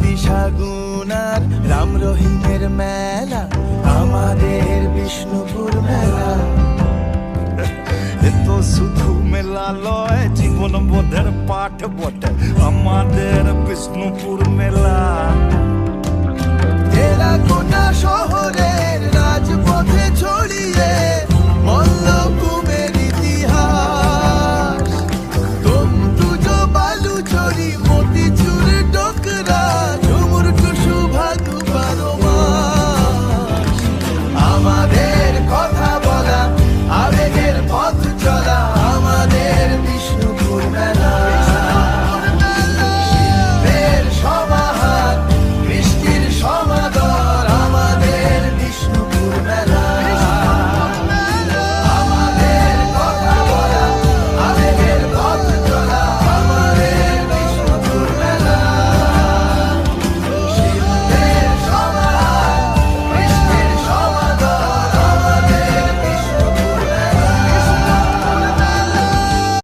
দিশাগুন আর রাম রহিমের মেলা, আমাদের বিষ্ণুপুর মেলা। এ তো শুধু মেলা লয়, জীবন বোধের পাঠ বটে আমাদের বিষ্ণুপুর মেলা। টেরাকোটা শহরের রাজপথে ছড়িয়ে মল্লভূমের ইতিহাস, তন্তুজ বালুচরি মতিঝিল